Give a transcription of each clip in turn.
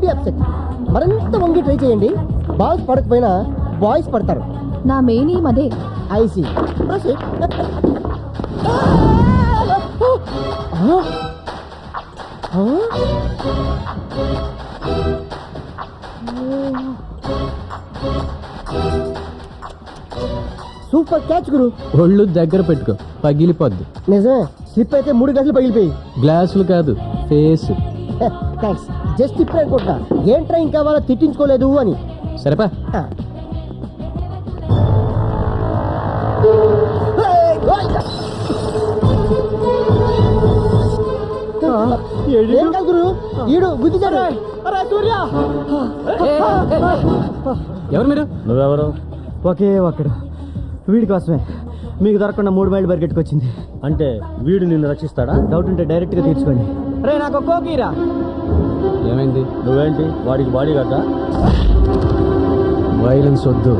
Don't be upset. మరింత వంగి try చేయండి. బాల్స్ పడకపోయినా బాయ్స్ పడతారు. నా మెయిన్ ఏం అదే. ఐసీ సూపర్ క్యాచ్ గురు. ఒళ్ళు దగ్గర పెట్టుకో, పగిలిపోద్ది. నిజమే, స్లిప్ అయితే 3 గంటలు పగిలిపోయి. గ్లాసులు కాదు, ఫేస్. థ్యాంక్స్. జస్ట్ ఇప్పుడే అనుకుంటా ఏంట్రా ఇంకా వాళ్ళ తిట్టించుకోలేదు అని. సరేపా. ఏం కాదు గురు, ఈడు గుద్దిచాడు. ఎవరు మీరు? నువ్వెవరు? ఒకే ఒక్కడు, వీడి కోసమే మీకు దొరకకుండా 3 మైళ్ళు పరిగెట్టుకొచ్చింది. అంటే వీడు నిన్ను రక్షిస్తాడా? డౌట్ ఉంటే డైరెక్ట్ గా తీర్చుకోండి. రే నాకు కోకీరా. ఏమైంది? నువ్వేంటి వాడికి బాడీ కదా? వైలెన్స్ వద్దు.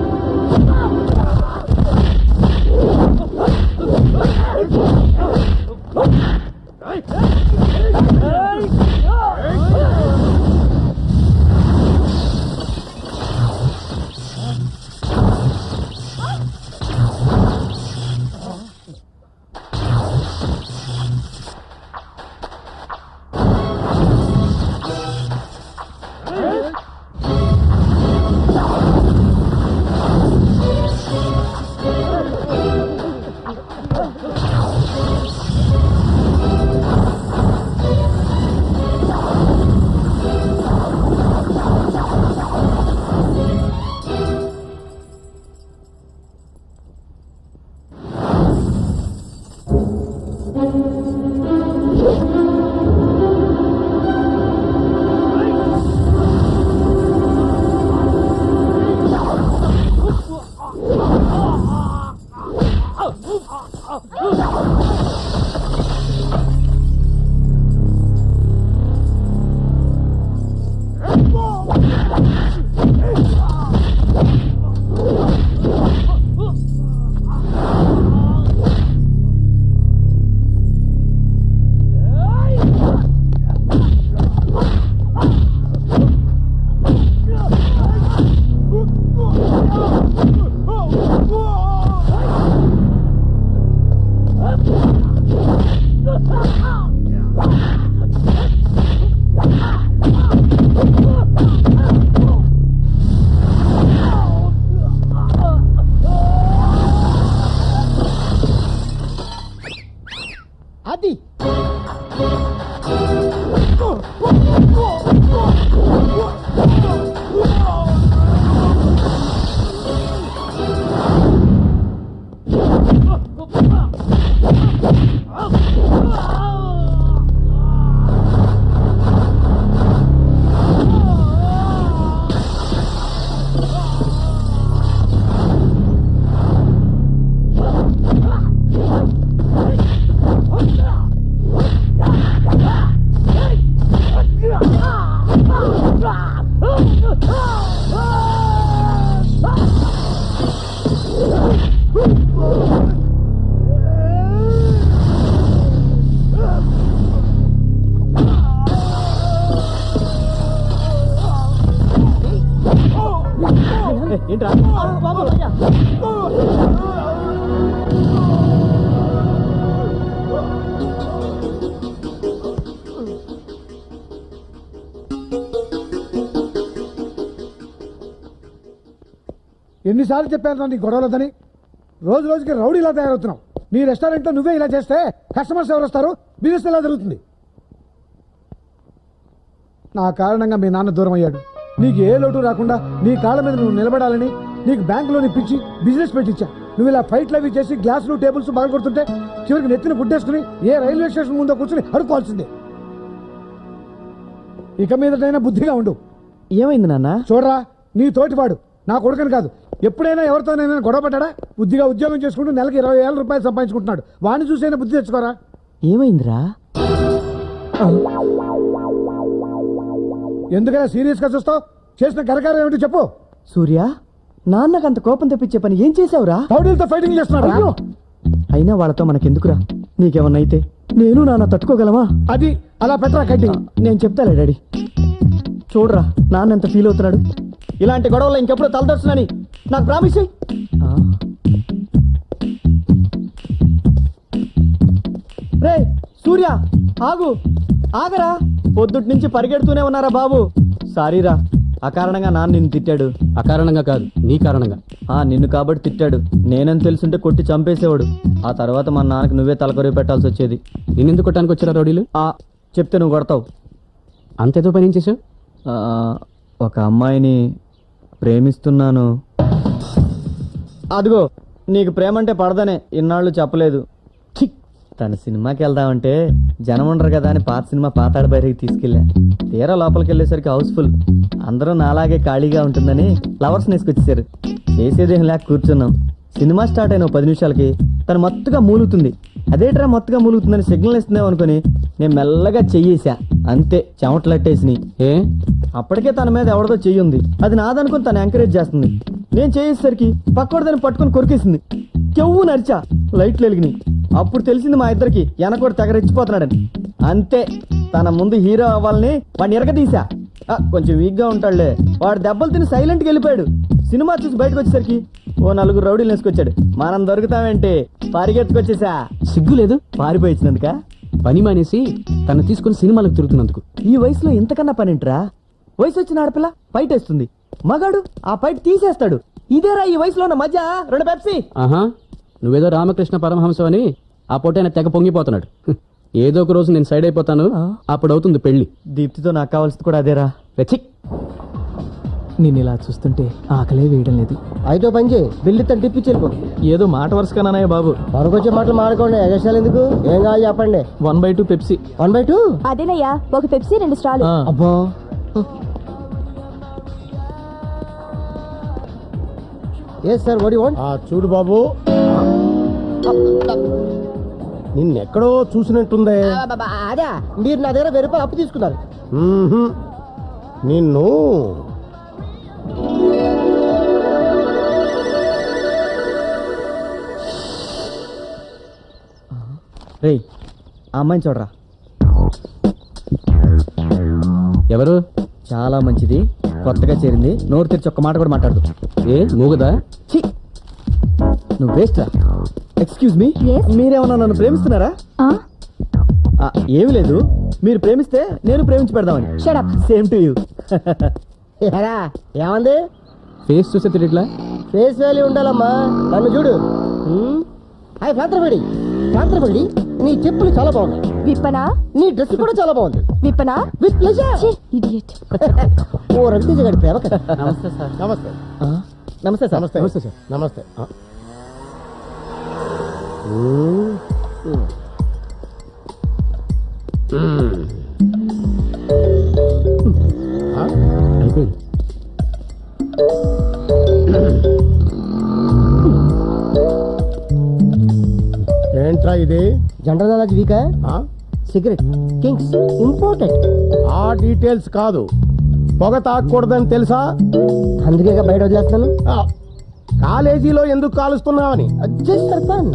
అది ఏంట్రా? ఎన్నిసార్లు చెప్పాను నీ గొడవలదని? రోజు రోజుకి రౌడీలా తయారవుతున్నావు. నీ రెస్టారెంట్లో నువ్వే ఇలా చేస్తే కస్టమర్స్ ఎవరు వస్తారు? బిజినెస్ ఎలా జరుగుతుంది? నా కారణంగా మీ నాన్న దూరం అయ్యాడు. నీకు ఏ లోటు రాకుండా నీ కాళ్ళ మీద నువ్వు నిలబడాలని నీకు బ్యాంకులోని పిచ్చి బిజినెస్ పెట్టించా. నువ్వు ఇలా ఫైట్లు అవి చేసి గ్లాసులు టేబుల్స్ బాగా కొడుతుంటే చివరికి నెత్తిన గుడ్డేసుకుని ఏ రైల్వే స్టేషన్ ముందో కూర్చుని అడుకోవాల్సిందే. ఇక మీదటైనా బుద్ధిగా ఉండు. ఏమైంది నాన్న? చూడరా, నీ తోటివాడు నా కొడుకని కాదు, ఎప్పుడైనా ఎవరితోనైనా గొడవ పడ్డా? బుద్ధిగా ఉద్యోగం చేసుకుంటూ నెలకి 20,000 రూపాయలు సంపాదించుకుంటున్నాడు. వాడిని చూసైనా బుద్ధి తెచ్చుకోరా. ఏమైందిరా? ఎందుకైనా సీరియస్ గా చూస్తావు? చేసిన కరకారం ఏమిటో చెప్పు. సూర్య, నాన్నకు అంత కోపం తెప్పించే పని ఏం చేసావురా? రౌడీలతో ఫైటింగ్ చేస్తున్నాడు. అయినా వాళ్ళతో మనకెందుకురా? నీకేమన్నా అయితే నేను నాన్న తట్టుకోగలమా? అది అలా పెట్టరా కడ్డి. నేను చెప్తాలే డాడీ. చూడరా నాన్న ఎంత ఫీల్ అవుతున్నాడు. ఇలాంటి గొడవలో ఇంకెప్పుడు తలదొచ్చునని నాకు ప్రామిస్ చెయ్యి. రే సూర్య ఆగు, ఆగరా. పొద్దుటి నుంచి పరిగెడుతూనే ఉన్నారా బాబు. సారీరా, అకారణంగా నాన్న నిన్ను తిట్టాడు. అకారణంగా కాదు, నీ కారణంగా. నిన్ను కాబట్టి తిట్టాడు. నేనని తెలుసుంటే కొట్టి చంపేసేవాడు. ఆ తర్వాత మా నాన్నకి నువ్వే తలకొరివి పెట్టాల్సి వచ్చేది. నిన్నెందుకు కొట్టడానికి వచ్చారా రౌడీలు? చెప్తే నువ్వు కొడతావు. అంతేదో పని ఏం చేసావు? ఒక అమ్మాయిని ప్రేమిస్తున్నాను. అదిగో నీకు ప్రేమ అంటే పడదనే ఇన్నాళ్ళు చెప్పలేదు. ఛీ! తన సినిమాకి వెళ్దామంటే జనం ఉండరు కదా అని పాత సినిమా పాతాడు బయటికి తీసుకెళ్ళా. తీరా లోపలికి వెళ్ళేసరికి హౌస్ఫుల్. అందరూ నాలాగే ఖాళీగా ఉంటుందని ఫ్లవర్స్ నేసుకొచ్చేసారు. చేసేదేం లేక కూర్చున్నాం. సినిమా స్టార్ట్ అయిన 10 నిమిషాలకి తను మత్తుగా మూలుగుతుంది. అదేట్రా మత్తుగా మూలుగుతుందని సిగ్నల్ ఇస్తున్నావు అనుకుని నేను మెల్లగా చెయ్యేసా. అంతే, చెమటలట్టేసినాయి. అప్పటికే తన మీద ఎవరిదో చెయ్యి ఉంది. అది నాదనుకుని తను ఎంకరేజ్ చేస్తుంది. నేను చేసేసరికి పక్కడదని పట్టుకుని కొరికేసింది. చెవు నరిచా, లైట్లు వెలిగినాయి. అప్పుడు తెలిసింది మా ఇద్దరికి వెనకోటి తెగరెచ్చిపోతున్నాడని. అంతే, తన ముందు హీరో అవ్వాలని వాడిని ఎరగదీశా. కొంచెం వీక్ గా ఉంటాడులే. వాడు దెబ్బలు తిని సైలెంట్కి వెళ్ళిపోయాడు. సినిమా చూసి బయటకు వచ్చేసరికి ఓ 4 రౌడీలు వేసుకొచ్చాడు. మనం దొరుకుతామేంటి, పరిగెత్తుకొచ్చేసా. సిగ్గు లేదు? పారిపోయించినందుక పని మానేసి తను తీసుకుని సినిమాలకు తిరుగుతున్నందుకు. ఈ వయసులో ఇంతకన్నా పనింట్రా. వయసు వచ్చిన ఆడపిల్ల ఫైట్ వేస్తుంది, మగాడు ఆ ఫైట్ తీసేస్తాడు. ఇదేరా ఈ వయసులో ఉన్న మధ్య 2 పెప్సీ. ఆహా, నువ్వేదో రామకృష్ణ పరమహంసం అని ఆ పొట్టైన తెగ పొంగిపోతున్నాడు. ఏదో ఒక రోజు నేను సైడ్ అయిపోతాను, అప్పుడు అవుతుంది పెళ్లి. దీప్తితో నాకు కావాల్సింది కూడా అదేరా. నేను ఇలా చూస్తుంటే ఆకలే వేయడం లేదు. అయితే పని చేయి, బిల్లు తను టిప్పించి వెళ్ళిపో. ఏదో మాట వరుసకన్నానయ్య బాబు. మరొకొచ్చే మాటలు మాడుకోండి. ఎగసాలు ఎందుకు? ఏం కావాలి చెప్పండి. 1/2 పెప్సీ. 1/2? అదేనయ్యా, ఒక పెప్సీ 2 స్ట్రాలు. అబ్బా, ఏ సార్ వాడి వాంట్? చూడు బాబు, నిన్నెక్కడో చూసినట్టుందే. అదే, మీరు నా దగ్గర 1000 రూపాయలు అప్పు తీసుకున్నారు. నిన్ను రే, ఆ అమ్మాయిని చూడరా. ఎవరు? చాలా మంచిది, కొత్తగా చేరింది. నోరు తెరిచి ఒక్క మాట కూడా మాట్లాడదు. ఏ మూగదా? ఛీ, నువ్వు వేస్ట్ రా. Excuse me, Yes? మీరేమన్నా నన్ను ప్రేమిస్తున్నారా? ఏమి లేదు, మీరు ప్రేమిస్తే నేను ప్రేమించి పెడదామని. Shut up. Same to you. ఏమంది? ఫేస్ చూసే తిరిగిట్లా? ఫేస్ వాల్యూ ఉండాలమ్మా. నన్ను చూడు. హాయ్ ప్రాంతరపడి, ప్రాంతరపడి, నీ చెప్పులు చాలా బాగున్నాయి. విప్పనా? నీ డ్రెస్ కూడా చాలా బాగుంది. విప్పనా? With pleasure. ఇడియట్. ఓ రవితేజ గారి ప్రేమ కదా. నమస్తే సార్. నమస్తే నమస్తే సార్. నమస్తే నమస్తే సార్. నమస్తే. అయిపోయింది. ఏంట్రా ఇది? జనరల్ నాలెడ్జ్ వీకా? ఆ? Cigarette kings important. ఆ డీటెయిల్స్ కాదు, పొగ తాకూడదని తెలుసా? అందుకే బయట వదిలేస్తాను. ఆ, కాలేజీలో ఎందుకు కాలుస్తున్నావని. Just for fun.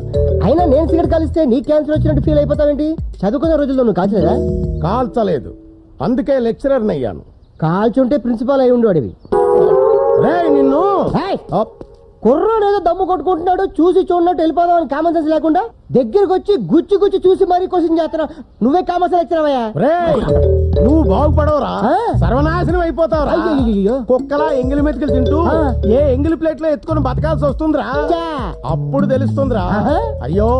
అయినా నేను సిగరెట్ కాలిస్తే నీ క్యాన్సర్ వచ్చినట్టు ఫీల్ అయిపోతావేంటి? చదువుకున్న రోజుల్లో నువ్వు కాల్చలేదా? కాల్చలేదు, అందుకే లెక్చరర్ని అయ్యాను. కాల్చుంటే ప్రిన్సిపాల్ అయి ఉండేవాడివి. రేయ్ నిన్ను. అప్. కుర్రాడు ఏదో దమ్ము కొట్టుకుంటున్నాడు, చూసి చూడనట్టు వెళ్ళిపోదాం అని కామన్ సెన్స్ లేకుండా దగ్గరకు వచ్చి గుచ్చి గుచ్చి చూసి మరీ క్వశ్చన్ చేస్తున్నావు. నువ్వే కామన్ సెన్స్ వచ్చినావయ్యా. రేయ్, నువ్వు బాగుపడవురా, సర్వనాశనం అయిపోతావురా. అయ్యయ్యయ్యో. కుక్కలా ఎంగిలి మెతుకులు తింటూ ఏ ఎంగిలి ప్లేట్ లో ఎత్తుకొని బతకాల్సి వస్తుందిరా. అప్పుడు తెలుస్తుందిరా. అయ్యో,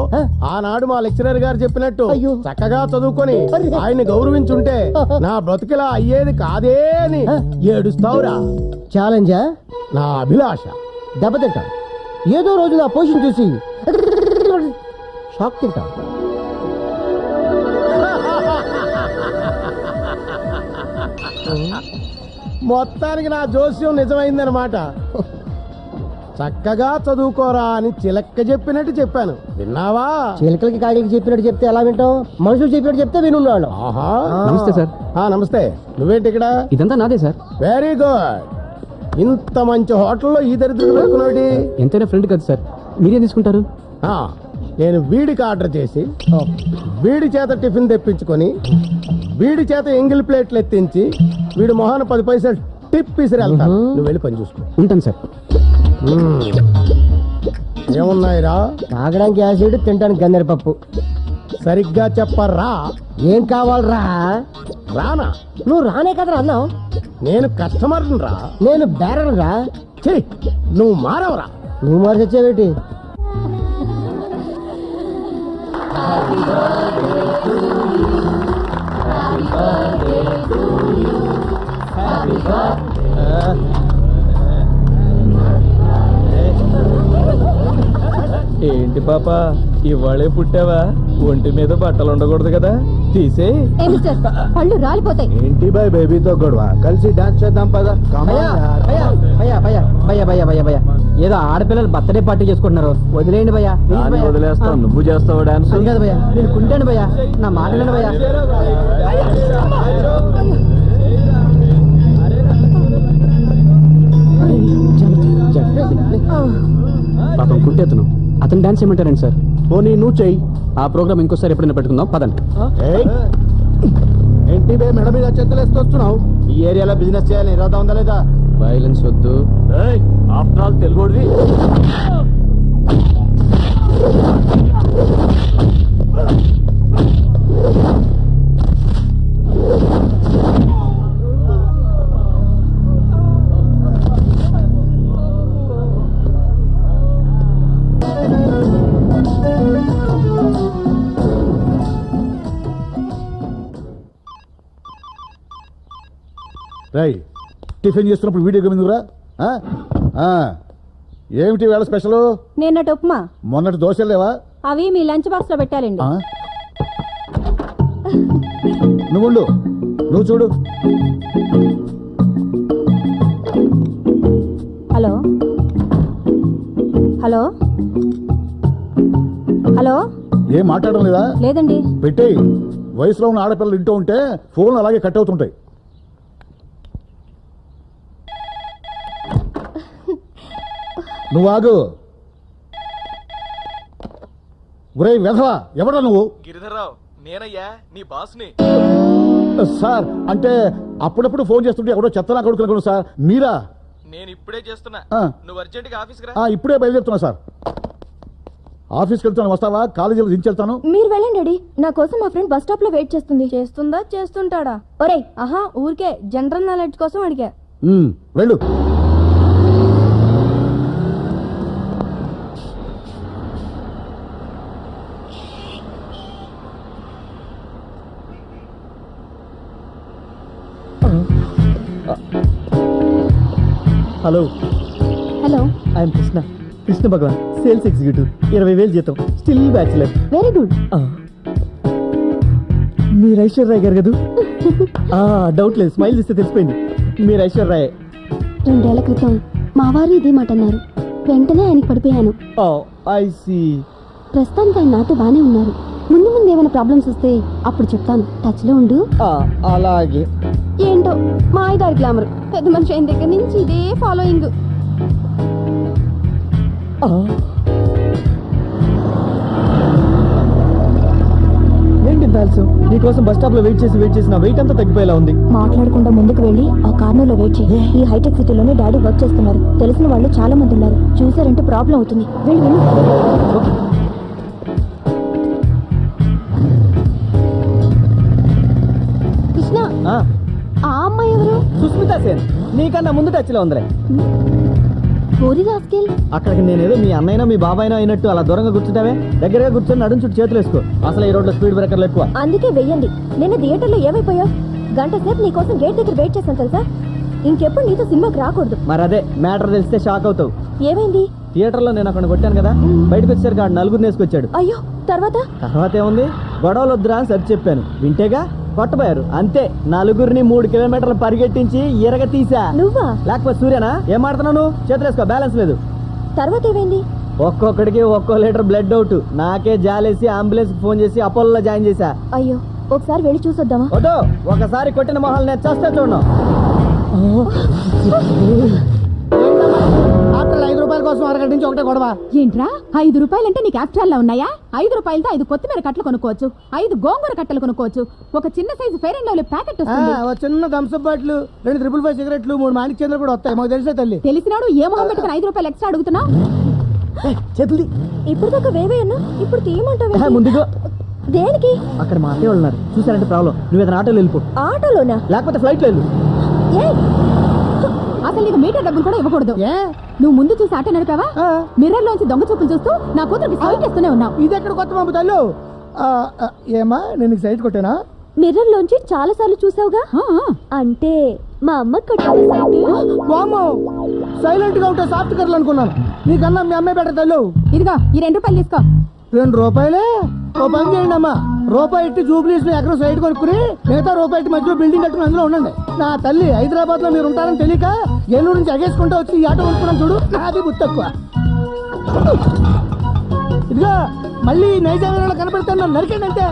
ఆనాడు మా లెక్చరర్ గారు చెప్పినట్టు అయ్యో. చక్కగా చదువుకొని ఆయన్ని గౌరవించుంటే నా బ్రతుకిలా అయ్యేది కాదే అని ఏడుస్తావురా. ఛాలెంజా? నా అభిలాష. దెబ్బతింటాం. ఏదో రోజు నా పొజిషన్ చూసి షాక్ తింటాం. మొత్తానికి నా జోస్యం నిజమైందనమాట. చక్కగా చదువుకోరా అని చిలక్క చెప్పినట్టు చెప్పాను, విన్నావా? చిలకలకి కాడికి చెప్పినట్టు చెప్తే ఎలా వింటాం? మనుషులు చెప్పినట్టు చెప్తే వినున్నాడు. ఆహా. నమస్తే సార్. నమస్తే. నువ్వేంటి ఇక్కడ? ఇదంతా నాదే సార్. Very good. ఇంత మంచి హోటల్లో ఈ దరిద్రుడు పెట్టుకున్నాడు. ఎంతైనా ఫ్రెండ్ కదా సార్, మీరేం తీసుకుంటారు? నేను వీడికి ఆర్డర్ చేసి వీడి చేత టిఫిన్ తెప్పించుకొని వీడి చేత ఎంగిల్ ప్లేట్లు ఎత్తించి వీడు మొహాన 10 పైసలు టిప్ ఇసిరి వెళ్తాను. నువ్వు వెళ్ళి పని చూసుకో. ఉంటాను సార్. ఏమున్నాయిరా? తాగడానికి యాసిడ్, తినడానికి గన్నేరు పప్పు. సరిగ్గా చెప్పరా. ఏం కావాలరా? రానా? నువ్వు రానే కదరా అన్నావు. నేను కస్టమర్ రా. నేను బేరం రా. చెయ్, నువ్వు మారవరా. నువ్వు మరి తెచ్చావేటి? ఏంటి పాప ఇవాళే పుట్టావా? ఒంటి మీద బట్టలు ఉండకూడదు కదా, తీసే. ఏ మిస్టర్ పళ్ళు రాలిపోతాయి. ఏంటి బాయ్ బేబీతో గొడవ? కలిసి డాన్స్ చేద్దాం పద. ఏదో ఆడపిల్లలు బర్త్డే పార్టీ చేసుకుంటున్నారు, వదిలేయండి భయ్యా. వదిలేస్తాను, నువ్వు చేస్తావు డాన్స్. అది కాదు భయ్యా, నేను కుంటాను భయ్యా, నా మాట వినండి భయ్యా. పాపం కుట్టేతను, అతను డాన్స్ ఏమంటారండి సార్? పోనీ నువ్వు చెయ్యి. ఆ ప్రోగ్రామ్ ఇంకోసారి ఎప్పుడైనా పెట్టుకుందాం, పదండి. ఏయ్, ఏంటి బే మెడ మీద చేతులు వేస్తున్నావు? ఈ ఏరియాలో బిజినెస్ చేయాలని ఇరాదా ఉందా లేదా? వైలెన్స్ వద్దు. ఆఫ్టర్ ఆల్ తెలుగుడివి. రై, టిఫిన్ చేస్తున్నప్పుడు వీడియో గేమ్ ఎందుకురా? ఏమిటి వేళ స్పెషల్? నిన్నటి ఉప్మా, మొన్నటి దోశలు లేవా? అవి మీ లంచ్ బాక్స్ లో పెట్టాలండి. ఆ? నువ్వుండు, నువ్వు చూడు. Hello hello hello. ఏం మాట్లాడడం లేదా? లేదండి. పెట్టేయి. వయసులో ఉన్న ఆడపిల్లలు ఇంటూ ఉంటే ఫోన్లు అలాగే కట్ అవుతుంటాయి. నువ్వు ఆగు. ఒరే వెధవా, ఎవడా నువ్వు? గిరిధర్రావు, నేనయ్యా నీ బాస్ని. సార్, అంటే అప్పుడప్పుడు ఫోన్ చేస్తుంటే ఎవడో చెత్తనా కొడుకునుకున్నాను సార్. మీరా? నేను ఇప్పుడే చేస్తున్నా. ఆ. నువ్వు అర్జెంట్ గా ఆఫీస్కి రా. ఇప్పుడే బయలుదేరుతున్నా సార్. ఆఫీస్కి వెళ్తాను, వస్తావా? కాలేజీలో దించెళ్తాను. మీరు వెళ్ళండి డాడీ, నా కోసం మా ఫ్రెండ్ బస్ స్టాప్ లో వెయిట్ చేస్తుంది. చేస్తుందా చేస్తుంటాడా? ఒరేయ్ ఆహా, ఊరికే జనరల్ నాలెడ్జ్ కోసం అడిగా. వెళ్ళు. Hello, hello, I'm Krishna, Krishna Bhagwan, sales executive, 20,000 జీతం, స్టిల్ బ్యాచులర్. Very good. మీరు ఐశ్వర్య గారు కదా? డౌట్ లేదు, స్మైల్ ఇస్తే తెలిసిపోయింది మీరు ఐశ్వర్య. 2 ఏళ్ల క్రితం మా వారు ఇదే మాట అన్నారు. వెంటనే ఆయనకి పడిపోయాను. I see. ప్రస్తుతానికి ఆయన నాతో బానే ఉన్నారు. ముందు ముందు ఏమైనా ప్రాబ్లమ్స్ వస్తే అప్పుడు చెప్తాను. టచ్ లో ఉండు. అలాగే. ఏంటో మా ఐదారు గ్లామర్, పెద్ద మనిషి అయిన దగ్గర నుంచి ఇదే ఫాలోయింగ్. ఏంటి ఆలస్యం? నీకోసం బస్ స్టాప్ లో వెయిట్ చేసి నా వెయిట్ అంతా తగ్గిపోయేలా ఉంది. మాట్లాడకుండా ముందుకు వెళ్ళి ఆ కార్నర్ లో వెయిట్ చేయి. ఈ హైటెక్ సిటీలోనే డాడీ వర్క్ చేస్తున్నారు. తెలిసిన వాళ్ళు చాలా మంది ఉన్నారు. చూసారంటే ప్రాబ్లం అవుతుంది. వెళ్ళి కృష్ణ, ఆ అమ్మాయి ఎవరు? సుస్మిత సేన్, నీకన్నా ముందు టచ్ లో ఉందిలే. గోరి రాస్కెల్. అక్కడికి నేనేదో మీ అన్నైనా మీ బాబాయినా అయినట్టు అలా దూరంగా కూర్చుంటావే, దగ్గరగా కూర్చొని నడుం చుట్టూ చేతులు వేసుకో. అసలు ఈ రోడ్లో స్పీడ్ బ్రేకర్లు ఎక్కువ. అందుకే వెయ్యండి. నిన్న థియేటర్లో ఏమైపోయావు? గంట సేపు నీకోసం గేట్ దగ్గర వెయిట్ చేశాను తెలుసా. ఇంకెప్పుడు నీతో సినిమాకి రాకూడదు. మరి అదే మ్యాటర్ తెలిస్తే షాక్ అవుతావు. ఏమైంది? థియేటర్లో నేను అక్కడ కొట్టాను కదా, బయటకు వచ్చేసరికి ఆ 4 వేసుకొచ్చాడు. అయ్యో, తర్వాత ఏముంది, గొడవలు వద్దురా అని సరి చెప్పాను, వింటేగా కొట్టబోయారు. అంతే, 4 3 కిలోమీటర్లు పరిగెట్టించి ఎరగ తీసా. నువ్వా? లేకపోతే సూర్యనా? ఏం మాడుతున్నావు? చేతులు వేసుకో, బ్యాలెన్స్ లేదు. తర్వాత ఏమైంది? ఒక్కొక్కడికి ఒక్కో లీటర్ బ్లడ్ అవుట్. నాకే జాలేసి అంబులెన్స్ ఫోన్ చేసి అపోలో జాయిన్ చేశా. అయ్యో, ఒకసారి వెళ్ళి చూసొద్దామా? వద్దు, ఒకసారి కొట్టిన మొహాలు నేను చేస్తే చూడను. ఆటలు 5 రూపాయలు కోసం అరగంట నుంచి ఒకటే గొడవ. ఏంట్రా 5 రూపాయలంటే నీకు ఆఫ్ట్రాల్లో ఉన్నాయా? 5 రూపాయలతో 5 కొత్తిమీర కట్టలు కొనుక్కోవచ్చు, 5 గోంగూర కట్టలు కొనుక్కోవచ్చు, ఒక చిన్న size fair and lovely packet వస్తుంది. ఓ చిన్న థమ్స్అప్ బాటిల్, 2 355 సిగరెట్లు, 3 మాణిక్ చంద్ర కూడా వస్తాయి. మాకు తెలిసే తల్లి. తెలిసినాడు ఏ మొహం పెట్టుకుని 5 రూపాయలు ఎక్స్ట్రా అడుగుతున్నావు? చేతులది ఇప్పుడు దాకా వేవే అన్నా, ఇప్పుడు తీయమంటావు? ముందుగా దేనికి? అక్కడ మా అత్తయ్య వాళ్ళు ఉన్నారు, చూసారంటే ప్రాబ్లం. నువ్వు ఏదైనా ఆటోలో వెళ్ళిపో, ఆటోలోనా? లేకపోతే ఫ్లైట్లో వెళ్ళు. ఏ అసలు నీకు మీటర్ డబ్బులు కూడా ఇవ్వకూడదు. ఏ నువ్వు ముందు చూసి ఆటో నడిపావా? మిర్రర్ లోంచి దొంగ చూపులు చూస్తూ నా కూతురికి సైట్ ఇస్తూనే ఉన్నావు. ఇది ఎక్కడ కొత్త పంపు తల్లు? ఏమా నేను నీకు సైట్ కొట్టానా? మిర్రర్ లోంచి చాలా సార్లు చూసావుగా, అంటే మా అమ్మ వామ్మో, సైలెంట్ గా ఉంటే సాఫ్ట్ కర్లు అనుకున్నాను. నీకన్నా మీ అమ్మాయి బెటర్ తల్లు. ఇదిగో ఈ 2 రూపాయలు తీసుకో. 2 రూపాయలే? ఓ పని చేయండి అమ్మా, రూపాయి ఇట్టి జూబ్లీస్ లో ఎక్కడ సైడ్ కొనుక్కుని మిగతా రూపాయి ఇట్టి మధ్యలో బిల్డింగ్ కట్టుకుని అందులో ఉండండి. నా తల్లి హైదరాబాద్ లో మీరు ఉంటారని తెలియక ఏలూరు నుంచి ఎగేసుకుంటూ వచ్చి ఈ ఆటో కొనుక్కున్నాను చూడు, నాది బుద్ధి తక్కువ. ఇదిగో మళ్ళీ నైజాం కనపడతాను, నరికండి అంతే.